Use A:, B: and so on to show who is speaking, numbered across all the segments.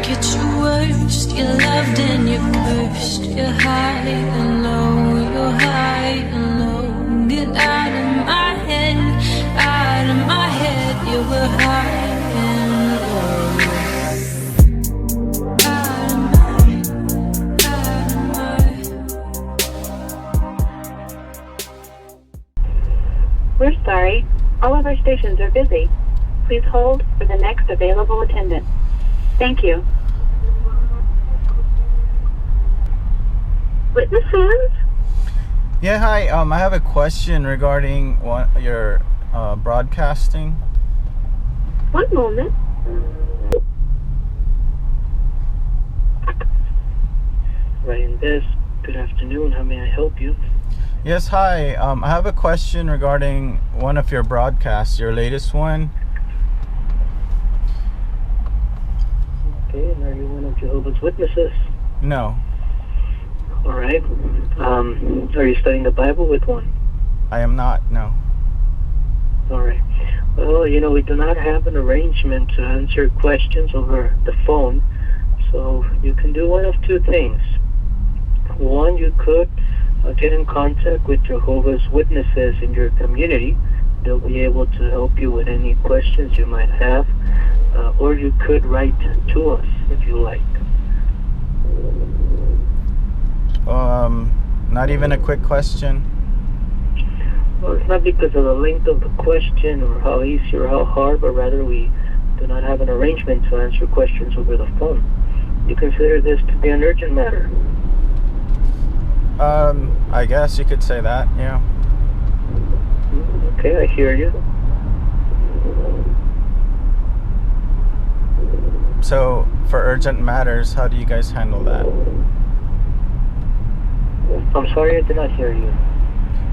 A: at your worst. You're loved and you're cursed. You're high and low. You're high and low. Get out of my head. Out of my head. You were high and low. Out of my.
B: We're sorry. All of our stations are busy. Please hold for the next available attendant. Thank you. Witnesses?
C: Yeah, hi. I have a question regarding your broadcasting.
B: One moment.
D: Ryan Best, good afternoon. How may I help you?
C: Yes, hi. I have a question regarding one of your broadcasts, your latest one.
D: Okay, and are you one of Jehovah's Witnesses?
C: No,
D: All right. Are you studying the Bible with one?
C: I am not. No.
D: All right. Well, we do not have an arrangement to answer questions over the phone, so you can do one of two things. One, you could get in contact with Jehovah's Witnesses in your community. They'll be able to help you with any questions you might have, or you could write to us if you like.
C: Not even a quick question.
D: Well, it's not because of the length of the question or how easy or how hard, but rather we do not have an arrangement to answer questions over the phone. You consider this to be an urgent matter?
C: I guess you could say that, yeah.
D: Okay, I hear you.
C: So, for urgent matters, how do you guys handle that?
D: I'm sorry, I did not hear you.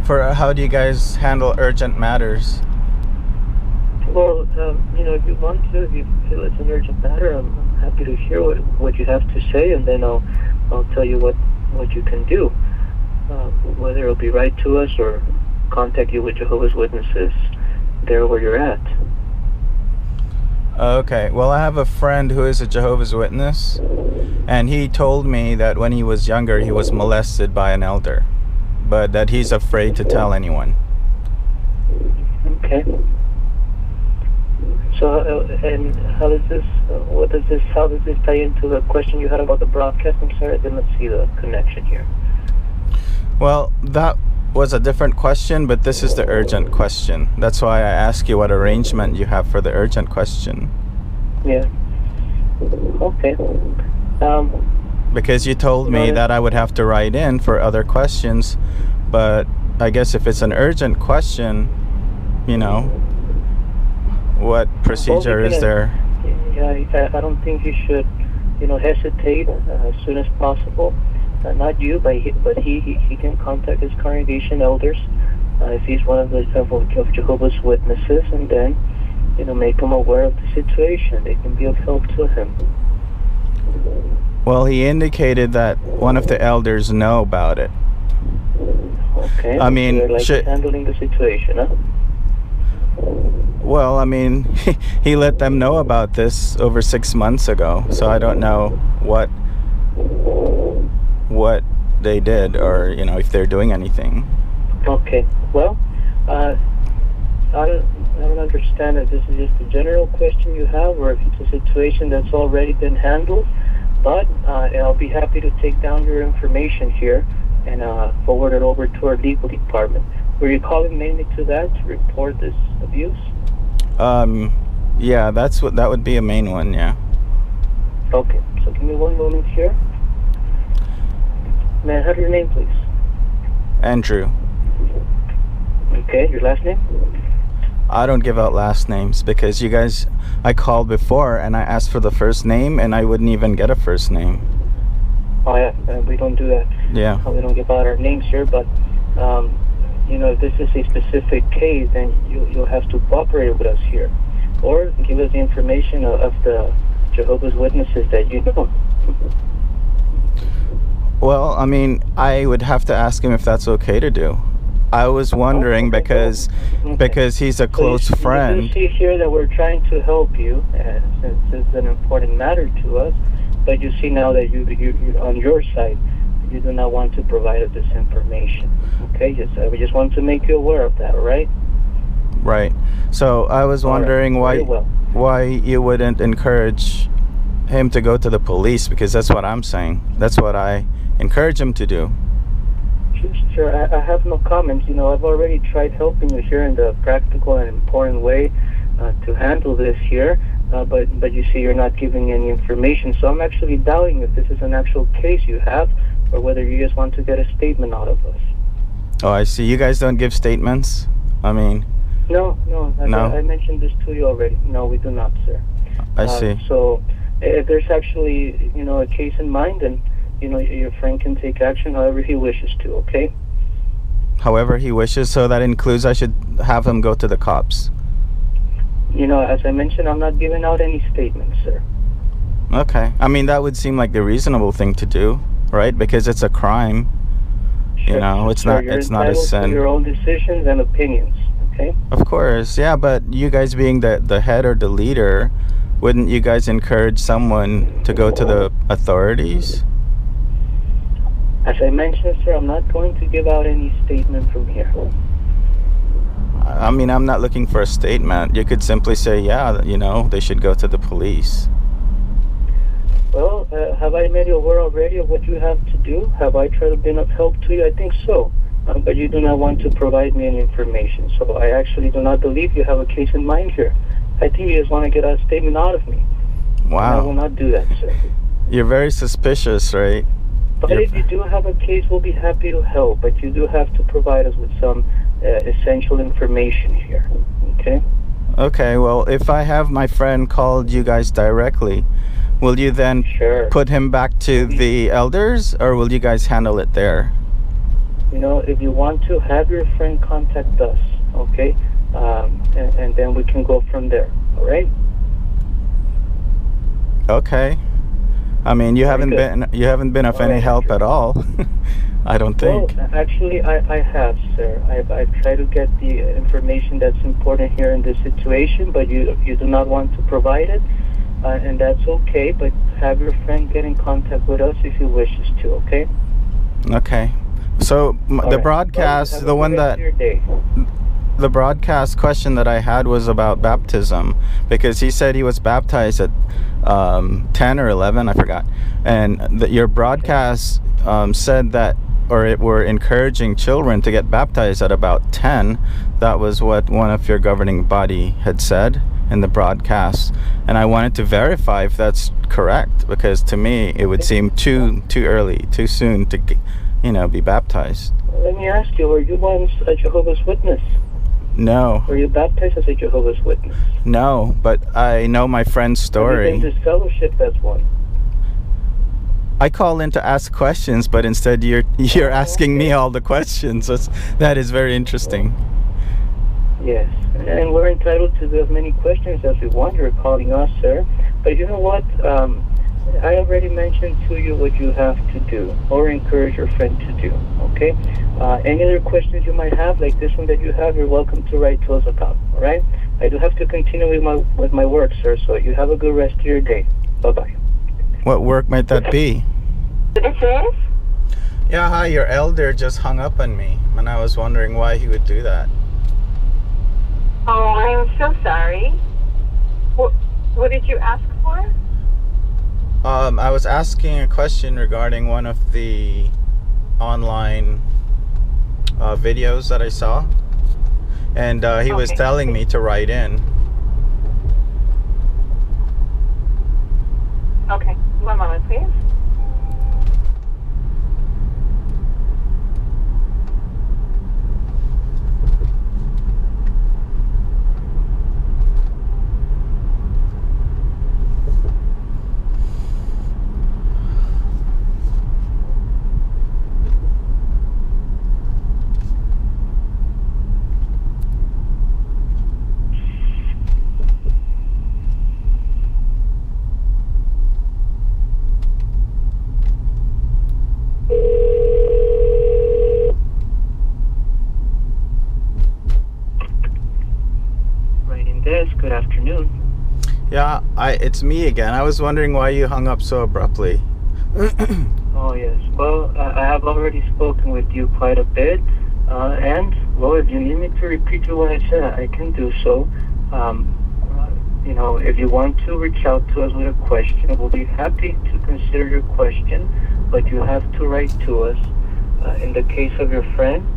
C: How do you guys handle urgent matters?
D: Well, if you want to, if you feel it's an urgent matter, I'm happy to hear what you have to say, and then I'll tell you what you can do. Whether it'll be right to us or contact you with Jehovah's Witnesses there where you're at.
C: Okay, well, I have a friend who is a Jehovah's Witness, and he told me that when he was younger, he was molested by an elder, but that he's afraid to tell anyone.
D: Okay. So, and how does this tie into the question you had about the broadcast? I'm sorry, I didn't see the connection here.
C: Well, that was a different question, but this is the urgent question. That's why I ask you what arrangement you have for the urgent question.
D: Yeah. Okay.
C: Because you told me that I would have to write in for other questions, but I guess if it's an urgent question, what procedure is there?
D: Yeah, I don't think you should, hesitate as soon as possible. Not you, but he can contact his congregation elders if he's one of Jehovah's Witnesses, and then make them aware of the situation. They can be of help to him.
C: Well, he indicated that one of the elders know about it.
D: Okay.
C: I mean,
D: handling the situation, huh?
C: Well, I mean, he let them know about this over 6 months ago, so I don't know what they did, or if they're doing anything.
D: Okay. Well, I don't understand if this is just a general question you have, or if it's a situation that's already been handled. But I'll be happy to take down your information here and forward it over to our legal department. Were you calling mainly to that to report this abuse?
C: Yeah, that would be a main one. Yeah.
D: Okay. So give me one moment here. May I have your name, please?
C: Andrew.
D: Okay, your last name?
C: I don't give out last names because I called before and I asked for the first name and I wouldn't even get a first name.
D: Oh yeah, we don't do that.
C: Yeah.
D: We don't give out our names here, but if this is a specific case, then you'll have to cooperate with us here, or give us the information of the Jehovah's Witnesses that you know.
C: Well, I mean, I would have to ask him if that's okay to do. I was wondering
D: Okay,
C: because
D: okay.
C: because he's a close
D: You
C: friend.
D: do see here that we're trying to help you, since it's an important matter to us. But you see now that you on your side, you do not want to provide us this information. Okay, we just want to make you aware of that, all right?
C: Right. So I was
D: All right,
C: wondering
D: very well.
C: why you wouldn't encourage him to go to the police, because that's what I'm saying. That's what I encourage him to do.
D: Sure, I have no comments. You know, I've already tried helping you here in the practical and important way to handle this here, but you see you're not giving any information. So I'm actually doubting if this is an actual case you have, or whether you just want to get a statement out of us.
C: Oh, I see. You guys don't give statements? I mean,
D: No. I mentioned this to you already. No, we do not, sir.
C: I see.
D: So if there's actually, you know, a case in mind, then, you know, your friend can take action however he wishes to, okay?
C: However he wishes, so that includes I should have him go to the cops.
D: You know, as I mentioned, I'm not giving out any statements, sir.
C: Okay. I mean, that would seem like the reasonable thing to do, right? Because it's a crime. You know, it's
D: Sure,
C: not
D: you're
C: it's not a
D: entitled to
C: sin.
D: your own decisions and opinions, okay?
C: Of course. Yeah, but you guys being the head or the leader, wouldn't you guys encourage someone to go to the authorities?
D: As I mentioned, sir, I'm not going to give out any statement from here.
C: I mean, I'm not looking for a statement. You could simply say, yeah, you know, they should go to the police.
D: Well, have I made you aware already of what you have to do? Have I tried to be of help to you? I think so. But you do not want to provide me any information. So I actually do not believe you have a case in mind here. I think you just want to get a statement out of me. And I will
C: Wow.
D: not do that, sir.
C: You're very suspicious, right?
D: But if you do have a case, we'll be happy to help. But you do have to provide us with some essential information here. Okay?
C: Okay, well, if I have my friend called you guys directly, will you then
D: Sure.
C: put him back to the elders, or will you guys handle it there?
D: You know, if you want to, have your friend contact us, okay? And then we can go from there, all right?
C: Okay. I mean, you
D: Very
C: haven't been of
D: All
C: any
D: right.
C: help at all. I don't think.
D: Well, actually, I have, sir. I've tried to get the information that's important here in this situation, but you do not want to provide it, and that's okay. But have your friend get in contact with us if he wishes to, okay?
C: Okay. So
D: All
C: the
D: right.
C: broadcast,
D: Well, have
C: the
D: a
C: one
D: good rest
C: that
D: of your day.
C: the broadcast question that I had was about baptism, because he said he was baptized at 10 or 11, I forgot, and your broadcast said that, or it were encouraging children to get baptized at about 10. That was what one of your governing body had said in the broadcast, and I wanted to verify if that's correct, because to me it would seem too early, too soon to be baptized.
D: Let me ask you, were you once a Jehovah's Witness?
C: No,
D: Were you baptized as a Jehovah's Witness?
C: no, but I know my friend's
D: Have
C: story.
D: you been disfellowshipped as one?
C: I call in to ask questions, but instead you're asking me all the questions. That is very interesting.
D: Yes, and we're entitled to as many questions as we want. You're calling us, sir. But you know what? I already mentioned to you what you have to do, or encourage your friend to do, okay? Any other questions you might have, like this one that you have, you're welcome to write to us about, all right? I do have to continue with my work, sir, so you have a good rest of your day. Bye-bye.
C: What work might that be?
B: This is?
C: Yeah, hi, your elder just hung up on me, and I was wondering why he would do that.
B: Oh, I'm so sorry. What did you ask for?
C: I was asking a question regarding one of the online videos that I saw, and he was
B: Okay.
C: telling me to write in.
B: Okay, one moment, please.
C: Yeah, it's me again. I was wondering why you hung up so abruptly.
D: Oh, yes. Well, I have already spoken with you quite a bit. And, well, if you need me to repeat to what I said, I can do so. You know, if you want to reach out to us with a question, we'll be happy to consider your question, but you have to write to us. In the case of your friend,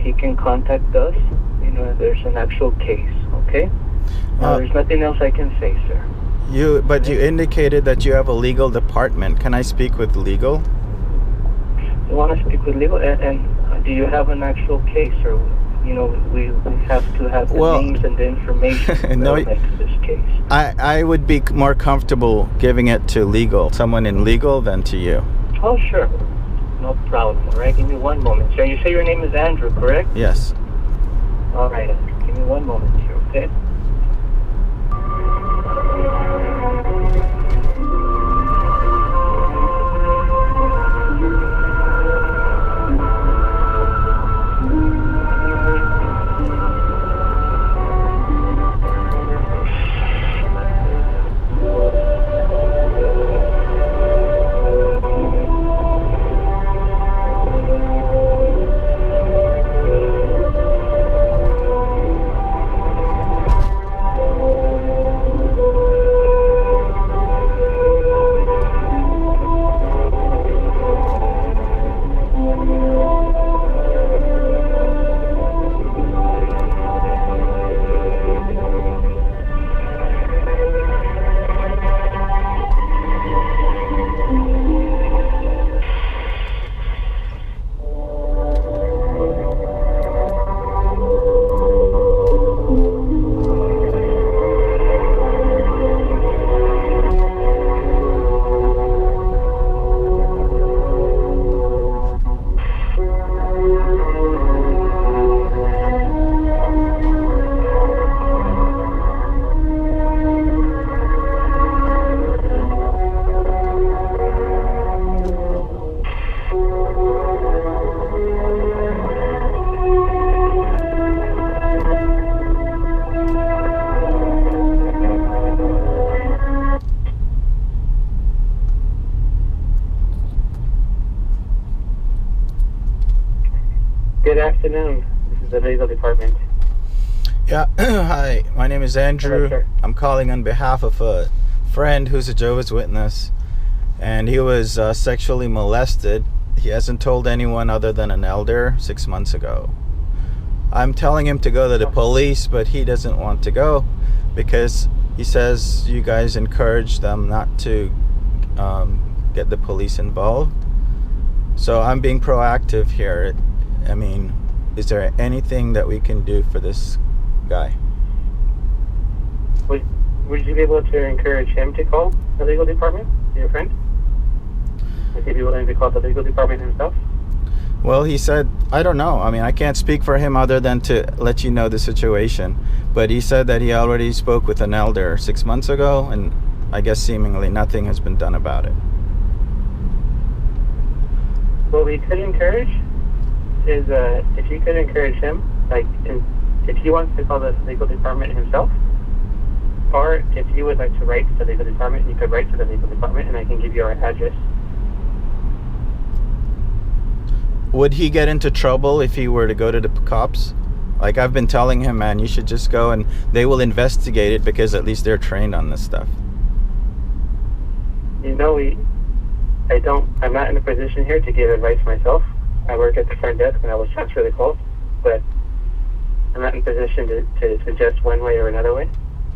D: he can contact us, you know, if there's an actual case, okay? There's nothing else I can say, sir.
C: You indicated that you have a legal department. Can I speak with legal?
D: You want to speak with legal? And do you have an actual case, or, you know, we have to have the names and the information
C: No,
D: to this case?
C: I would be more comfortable giving it to legal, someone in legal, than to you.
D: Oh, sure. No problem. All right, give me one moment. So you say your name is Andrew, correct?
C: Yes.
D: All right, Andrew. Give me one moment here, okay? Good afternoon. This is the legal department.
C: Yeah. Hi, my name is Andrew.
D: Hello, sir.
C: I'm calling on behalf of a friend who's a Jehovah's Witness, and he was sexually molested. He hasn't told anyone other than an elder 6 months ago. I'm telling him to go to the police, but he doesn't want to go because he says you guys encourage them not to get the police involved. So I'm being proactive here. I mean, is there anything that we can do for this guy?
D: Would you be able to encourage him to call the legal department, your friend? Would he be willing to call the legal department himself?
C: Well, he said, I don't know. I mean, I can't speak for him other than to let you know the situation. But he said that he already spoke with an elder 6 months ago, and I guess seemingly nothing has been done about it.
D: What we could encourage is if you could encourage him, like if he wants to call the legal department himself, or if you would like to write to the legal department, you could write to the legal department and I can give you our address.
C: Would he get into trouble if he were to go to the cops? Like, I've been telling him, man, you should just go and they will investigate it because at least they're trained on this stuff.
D: You know, I'm not in a position here to give advice myself. I work at the front desk and I was transferred the calls, but I'm not in a position to suggest one way or another way.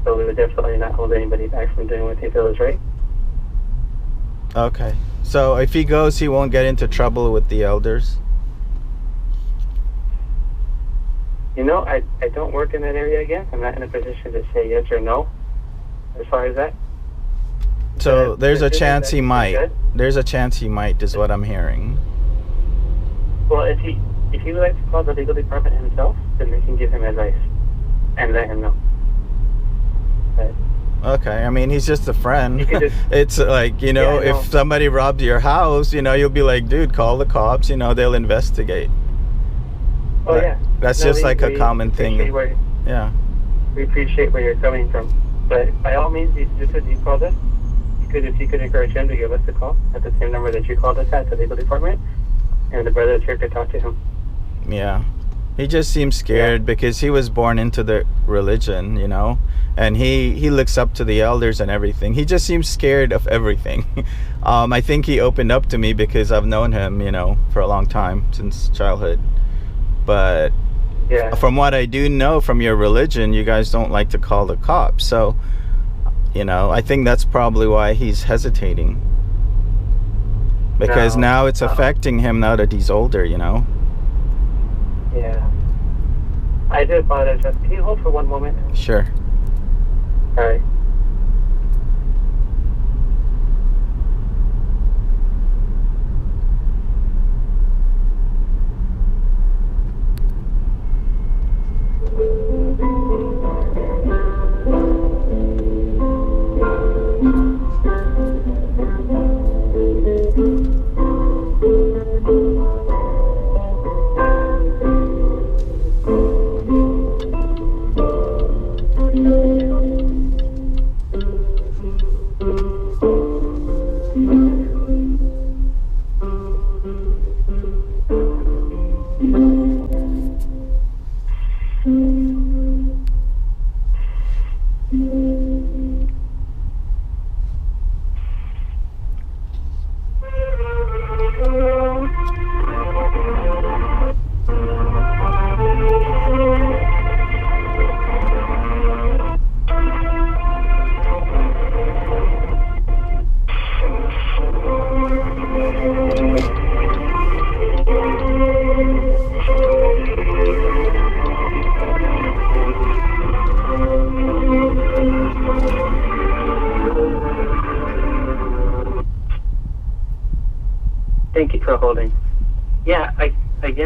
D: So we would definitely not hold anybody back from doing what they feel is right.
C: Okay. So if he goes, he won't get into trouble with the elders?
D: You know, I don't work in that area again. I'm not in a position to say yes or no as far as that.
C: So there's a chance he might. There's a chance he might, is what I'm hearing.
D: Well, if he would like to call the legal department himself, then we can give him advice and let him know. But
C: Okay, I mean, he's just a friend. It's like, you know,
D: Yeah, I know.
C: if somebody robbed your house, you know, you'll be like, dude, call the cops, you know, they'll investigate.
D: oh yeah,
C: That's
D: No,
C: just like a
D: we
C: common
D: appreciate
C: thing.
D: where-
C: Yeah.
D: We appreciate where you're coming from. But by all means, just as you called us, if you could encourage him to give us a call at the same number that you called us at the legal department, and the brothers here could talk to him.
C: Yeah. He just seems scared because he was born into the religion, you know, and he looks up to the elders and everything. He just seems scared of everything. I think he opened up to me because I've known him, you know, for a long time, since childhood. But
D: Yeah.
C: from what I do know from your religion, you guys don't like to call the cops. So, you know, I think that's probably why he's hesitating. Because
D: No,
C: now it's
D: no.
C: affecting him now that he's older, you know.
D: Yeah. I do apologize. Can you hold for one moment?
C: Sure.
D: All right. Thank you for holding. Yeah, the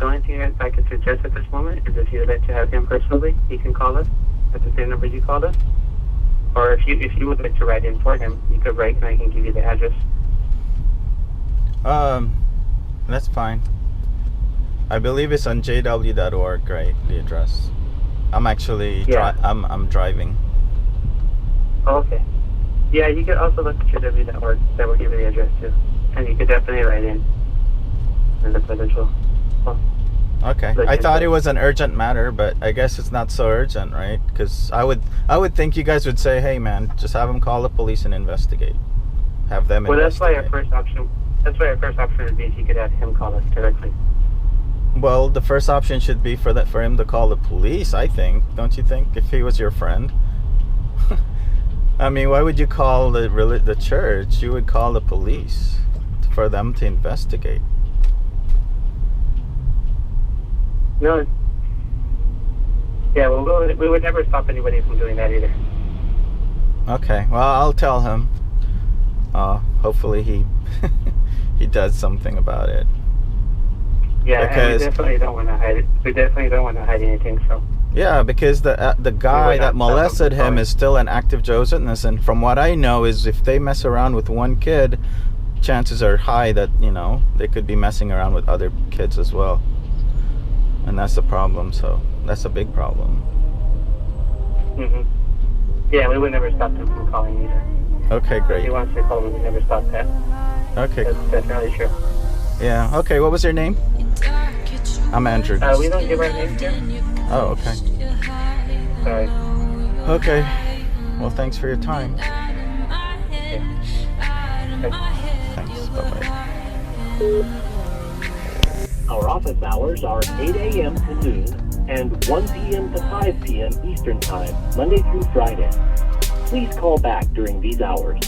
D: only thing I could suggest at this moment is if you would like to have him personally, he can call us at the same number you called us. Or if you would like to write in for him, you could write and I can give you the address.
C: That's fine. I believe it's on jw.org, right? The address. I'm actually
D: Yeah.
C: I'm driving.
D: Oh, okay. Yeah, you could also look at jw.org. That will give you the address too. And you could definitely write in. And the brothers will.
C: Okay. I thought it was an urgent matter, but I guess it's not so urgent, right? Because I would think you guys would say, "Hey, man, just have them call the police and investigate. Have them
D: Well, that's why
C: investigate."
D: our first option. That's why our first option would be if you could have him call us directly.
C: Well, the first option should be for him to call the police. I think, don't you think? If he was your friend, I mean, why would you call the church? You would call the police for them to investigate.
D: No. Yeah, well, we would never stop anybody from doing that either.
C: Okay. Well, I'll tell him. Hopefully he he does something about it.
D: Yeah, and
C: Because-
D: we definitely don't want to hide it. We definitely don't want to hide anything. So.
C: Yeah, because the guy
D: would
C: that
D: not stop
C: molested
D: him
C: him
D: from
C: is still an active Jehovah's Witness, and from what I know is if they mess around with one kid, chances are high that, you know, they could be messing around with other kids as well. And that's the problem, so that's a big problem.
D: Mhm. Yeah, we would never stop him from calling either.
C: Okay,
D: If he
C: great.
D: wants to call, we would never stop that.
C: Okay,
D: That's definitely true.
C: yeah. Okay, what was your name? I'm Andrew.
D: We don't give our names here.
C: Oh, okay.
D: Sorry.
C: Okay. Well, thanks for your time. Thanks. Bye-bye.
E: Our office hours are 8 a.m. to noon and 1 p.m. to 5 p.m. Eastern Time, Monday through Friday. Please call back during these hours.